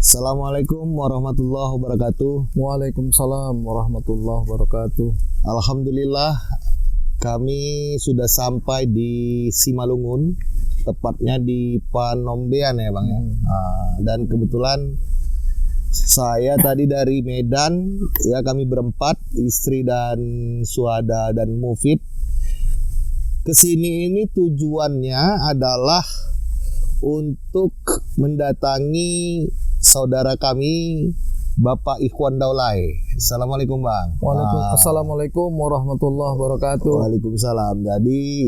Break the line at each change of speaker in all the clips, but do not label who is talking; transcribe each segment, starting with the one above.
Assalamualaikum warahmatullahi wabarakatuh.
Waalaikumsalam warahmatullahi wabarakatuh.
Alhamdulillah kami sudah sampai di Simalungun, tepatnya di Panombean ya Bang ya. Dan kebetulan saya tadi dari Medan ya, kami berempat, istri dan Suhada dan Mufid. Kesini ini tujuannya adalah untuk mendatangi saudara kami Bapak Ikhwan Daulay. Assalamualaikum Bang.
Assalamualaikum warahmatullahi wabarakatuh.
Waalaikumsalam. Jadi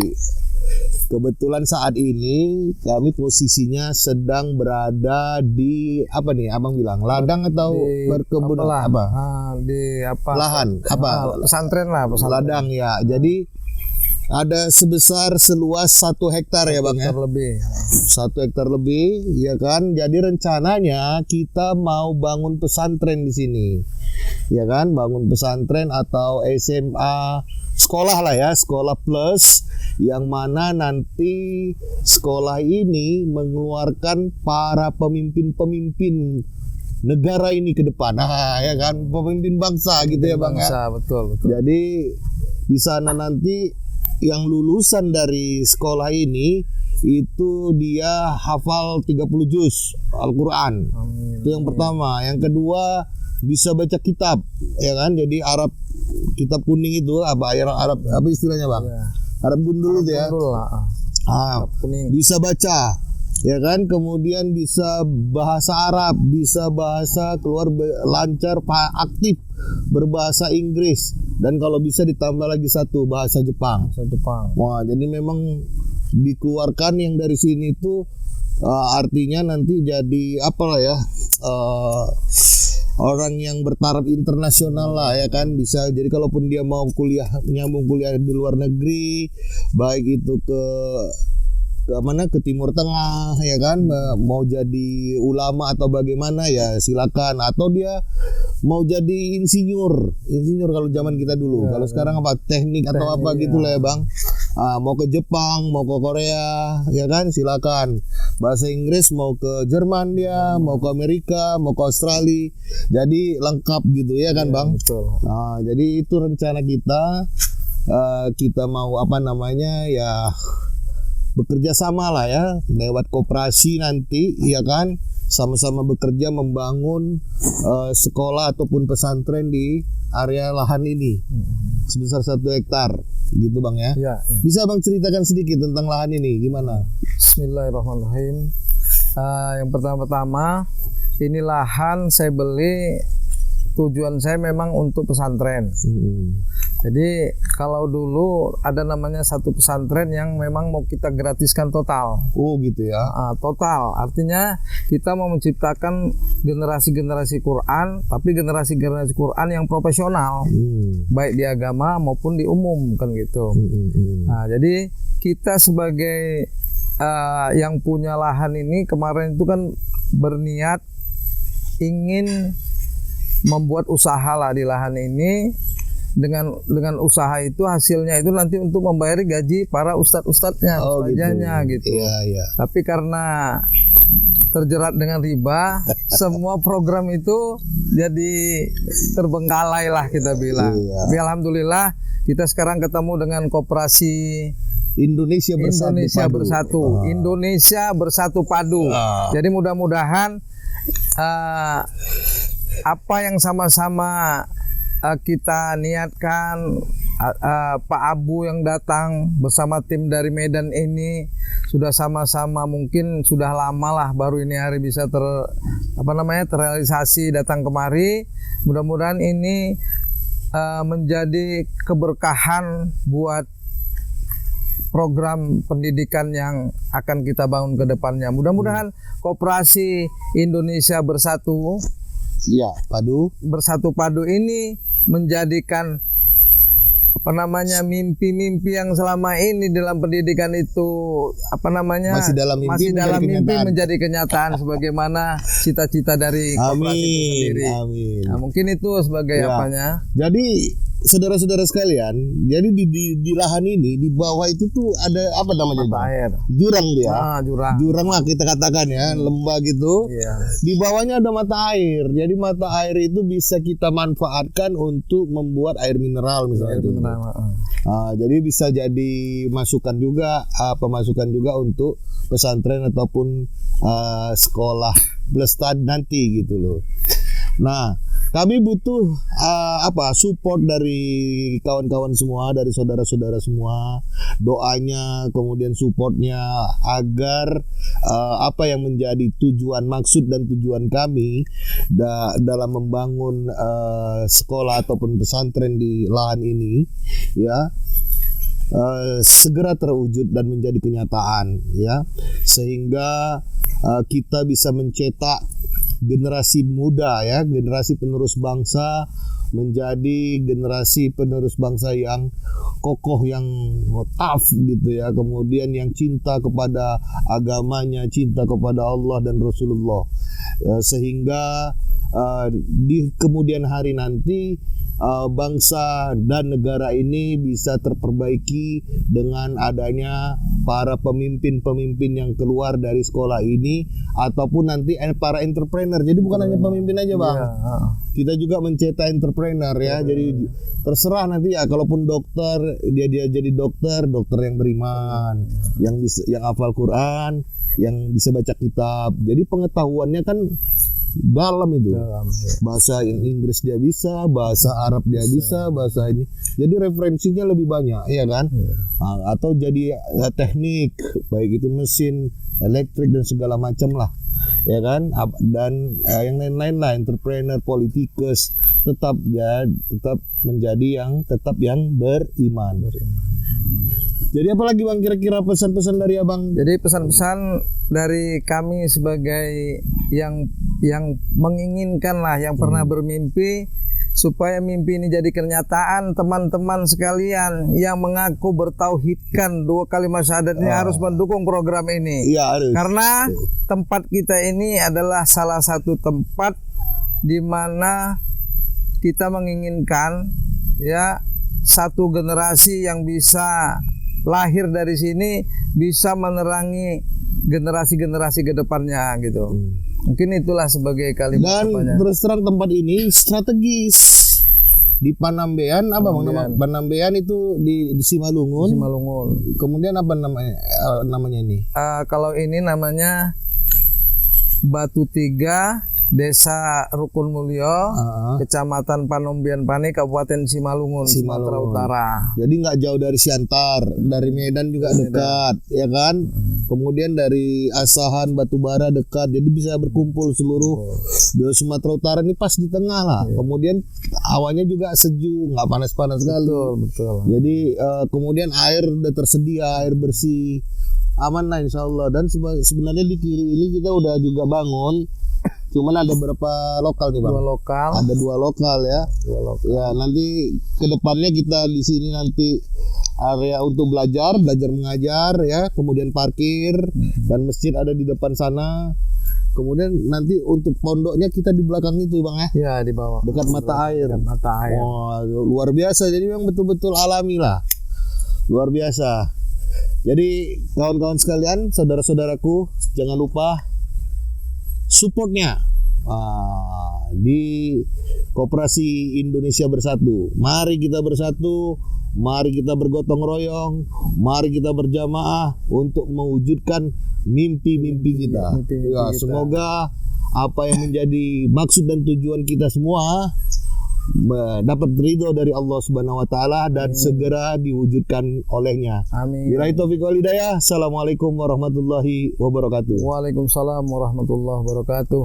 kebetulan saat ini kami posisinya sedang berada di apa nih Abang bilang, ladang atau perkebunan apa?
Di apa?
Lahan apa?
Pesantren lah, pesantren.
Ladang ya. Jadi ada sebesar seluas 1 hektar ya Bang ya.
1 hektar lebih.
1 hektar lebih ya kan. Jadi rencananya kita mau bangun pesantren di sini. Ya kan, bangun pesantren atau SMA, sekolah lah ya, sekolah plus, yang mana nanti sekolah ini mengeluarkan para pemimpin-pemimpin negara ini ke depan. Ya kan, pemimpin bangsa gitu ya Bang ya.
Betul.
Jadi di sana nanti yang lulusan dari sekolah ini itu dia hafal 30 juz Al-Quran. Itu yang pertama. Yang kedua bisa baca kitab ya kan. Jadi Arab, kitab kuning itu Arab apa istilahnya Bang?
Ya.
Arab gundul itu ya. Bisa baca ya kan. Kemudian bisa bahasa Arab, bisa bahasa keluar lancar, aktif berbahasa Inggris, dan kalau bisa ditambah lagi 1 bahasa Jepang. Wah, jadi memang dikeluarkan yang dari sini itu artinya nanti jadi apalah ya, orang yang bertaraf internasional lah ya kan. Bisa jadi kalaupun dia mau nyambung kuliah di luar negeri, baik itu ke mana, ke Timur Tengah ya kan, mau jadi ulama atau bagaimana ya silakan, atau dia mau jadi insinyur kalau zaman kita dulu. Kalau sekarang apa, teknik atau apa gitu lah ya Bang. Mau ke Jepang, mau ke Korea ya kan, silakan. Bahasa Inggris mau ke Jerman dia, mau ke Amerika, mau ke Australia. Jadi lengkap gitu ya kan Bang.
Betul.
Jadi itu rencana kita. Kita mau apa namanya ya, bekerja sama lah ya, lewat koperasi nanti ya kan, sama-sama bekerja membangun sekolah ataupun pesantren di area lahan ini sebesar 1 hektar gitu Bang ya.
Ya.
Bisa Bang ceritakan sedikit tentang lahan ini gimana?
Bismillahirrahmanirrahim. Yang pertama-tama, ini lahan saya beli, tujuan saya memang untuk pesantren. Jadi kalau dulu ada namanya satu pesantren yang memang mau kita gratiskan total.
Oh gitu ya.
Total, artinya kita mau menciptakan generasi-generasi Quran, tapi generasi-generasi Quran yang profesional, baik di agama maupun di umum kan gitu. Jadi kita sebagai yang punya lahan ini kemarin itu kan berniat ingin membuat usaha lah di lahan ini. Dengan usaha itu, hasilnya itu nanti untuk membayar gaji para ustadznya, ustadzanya gitu.
Iya.
Tapi karena terjerat dengan riba, semua program itu jadi terbengkalai lah kita bilang. Tapi alhamdulillah kita sekarang ketemu dengan koperasi Indonesia Bersatu Padu. Jadi mudah-mudahan apa yang sama-sama kita niatkan, Pak Abu yang datang bersama tim dari Medan ini sudah sama-sama, mungkin sudah lama lah, baru ini hari bisa terrealisasi datang kemari. Mudah-mudahan ini menjadi keberkahan buat program pendidikan yang akan kita bangun ke depannya. Mudah-mudahan Koperasi Indonesia Bersatu Padu ini menjadikan mimpi-mimpi yang selama ini dalam pendidikan itu
masih dalam mimpi
menjadi kenyataan sebagaimana cita-cita dari koperasi itu sendiri.
Amin.
Mungkin itu sebagai apanya.
Jadi saudara-saudara sekalian, jadi di lahan ini di bawah itu tuh ada apa namanya,
Mata
Bang?
air.
Jurang dia.
Jurang.
Jurang lah kita katakan ya, lembah gitu.
Iya.
Di bawahnya ada mata air. Jadi mata air itu bisa kita manfaatkan untuk membuat air mineral misalnya.
Air mineral.
Jadi bisa jadi pemasukan juga untuk pesantren ataupun sekolah Blestad nanti gitu loh. Nah, kami butuh support dari kawan-kawan semua, dari saudara-saudara semua, doanya, kemudian supportnya agar apa yang menjadi tujuan, maksud dan tujuan kami dalam membangun sekolah ataupun pesantren di lahan ini, ya. Segera terwujud dan menjadi kenyataan, ya, sehingga kita bisa mencetak generasi muda, ya, generasi penerus bangsa, menjadi generasi penerus bangsa yang kokoh, yang tough gitu ya, kemudian yang cinta kepada agamanya, cinta kepada Allah dan Rasulullah, sehingga di kemudian hari nanti bangsa dan negara ini bisa terperbaiki dengan adanya para pemimpin-pemimpin yang keluar dari sekolah ini, ataupun nanti para entrepreneur. Jadi bukan hanya pemimpin aja, Bang. Kita juga mencetak entrepreneur, ya. Jadi terserah nanti ya, kalaupun dokter dia jadi dokter yang beriman, yang hafal Quran, yang bisa baca kitab. Jadi pengetahuannya kan dalam itu. Bahasa Inggris dia bisa, bahasa Arab dia bisa, bahasa ini. Jadi referensinya lebih banyak, ya kan? Atau jadi teknik, baik itu mesin, elektrik dan segala macam lah, ya kan? Dan yang lain-lain lah, entrepreneur, politikus, tetap menjadi yang beriman. Jadi apalagi, Bang, kira-kira pesan-pesan dari Abang?
Jadi pesan-pesan dari kami sebagai yang menginginkan lah, yang pernah bermimpi, supaya mimpi ini jadi kenyataan. Teman-teman sekalian yang mengaku bertauhidkan 2 kalimat syahadat ini harus mendukung program ini.
Iya, harus.
Karena tempat kita ini adalah salah satu tempat di mana kita menginginkan, ya, satu generasi yang bisa lahir dari sini bisa menerangi generasi-generasi ke depannya gitu. Mungkin itulah sebagai kalimat.
Dan terus terang tempat ini strategis. Di Panambean, apa Bang, nama Panambean itu di Simalungun. Kemudian apa namanya ini?
Kalau ini namanya Batu Tiga, Desa Rukun Mulyo, Kecamatan Panombian Pane, Kabupaten Simalungun, Sumatera Utara.
Jadi nggak jauh dari Siantar, dari Medan juga dekat, ya kan? Kemudian dari Asahan, Batubara dekat, jadi bisa berkumpul seluruh Sumatera Utara ini pas di tengah lah. Kemudian awannya juga sejuk, nggak panas-panas sekali.
Betul.
Jadi kemudian air udah tersedia, air bersih, aman lah insya Allah. Dan sebenarnya di kiri ini kita udah juga bangun. Cuman ada berapa lokal nih, Bang?
2 lokal.
Ada 2 lokal, ya.
2 lokal.
Ya, nanti kedepannya kita di sini nanti area untuk belajar mengajar, ya. Kemudian parkir dan masjid ada di depan sana. Kemudian nanti untuk pondoknya kita di belakang itu, Bang, ya.
Ya, di bawah.
Dekat mata air. Wah, luar biasa. Jadi memang betul-betul alami lah. Luar biasa. Jadi kawan-kawan sekalian, saudara-saudaraku, jangan lupa supportnya di Koperasi Indonesia Bersatu. Mari kita bersatu, mari kita bergotong royong, mari kita berjamaah untuk mewujudkan mimpi-mimpi kita. Semoga apa yang menjadi maksud dan tujuan kita semua dapat ridho dari Allah Subhanahu wa taala dan segera diwujudkan olehnya.
Amin.
Billahi taufiq wal hidayah. Assalamualaikum warahmatullahi wabarakatuh.
Waalaikumsalam warahmatullahi wabarakatuh.